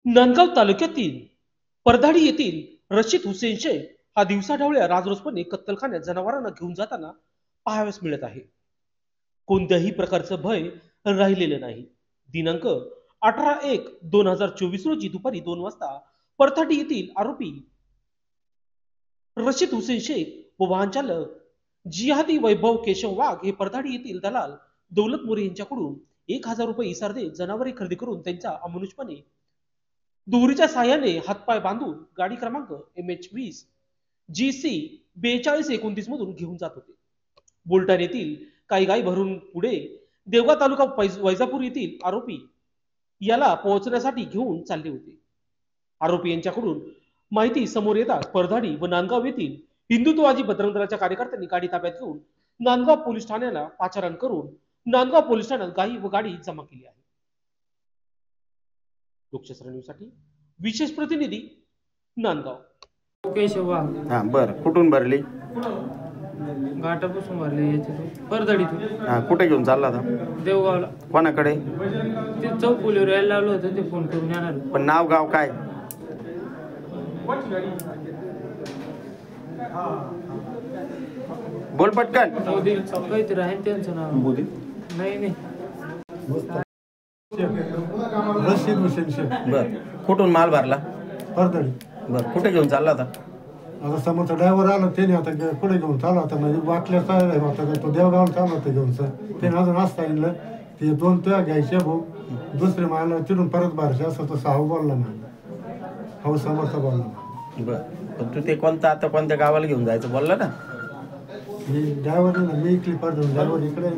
नांदगाव तालुक्यातील परधाडी येथील रशीद हुसेन शेख हा दिवसाढवळ्या राजरोसपणे कत्तलखान्यात जनावरांना घेऊन जाताना पाहावयास मिळत आहे। कोणत्याही प्रकारचं भय राहिलेलं नाही। दिनांक 18/1/2024 रोजी दुपारी 2 वाजता परधाडी येथील आरोपी रशीद हुसेन शेख व वाहन चालक जिहादी वैभव केशव वाघ हे परधाडी येथील दलाल दौलत मोरे यांच्याकडून 1000 रुपये इसार देत जनावरे खरेदी करून त्यांच्या अमानुषपणे दोरीच्या साहाय्याने हातपाय बांधून गाडी क्रमांक MH20 GC 4229 मधून घेऊन जात होते। बोलटाण येथील काही गाई भरून पुढे देवगाव तालुका वैजापूर येथील आरोपी याला पोहोचण्यासाठी घेऊन चालले होते। आरोपी यांच्याकडून माहिती समोर येताच परधाडी व नांदगाव येथील हिंदुत्ववादी बजरंग दलाच्या कार्यकर्त्यांनी गाडी ताब्यात घेऊन नांदगाव पोलीस ठाण्याला पाचारण करून नांदगाव पोलीस ठाण्यात गाई व गाडी जमा केली आहे। लोकशास्त्र न्यूजसाठी विशेष प्रतिनिधी नांदगाव। केशव वाघ। हा बर, कुठून भरली? घाटापासून भरली याच्यातून परधडीतून। हा, कुठे घेऊन चालला होता? देवगावला। कोणाकडे? ते चौफुलीवर यायला लावलं होतं, ते फोन करून येणार। पण नाव गाव काय? बोल पटकन। मोदी काहीतरी आहे त्यांचं नाव। मोदी नाही नाही, रशीद हुसेन शेख। बर, कुठून माल भरला? परधडी। बर, कुठे घेऊन चालला होता? आता समोरचा ड्रायव्हर आला, त्याने आता पुढे घेऊन चालला होता, म्हणजे वाटल्या होता तो देवगाव चालला होता घेऊन सर, त्याने अजून असता येईल ते 2 त्या घ्यायचे भाऊ, दुसरे मला तिथून परत बाहेरचे असं तो साहू बोलला मला, हो समोरचा बोलला। बर, पण तू ते कोणता आता कोणत्या गावाला घेऊन जायचं बोलला ना? ड्रायव्हर मी इकली परत ड्रायव्हर इकडे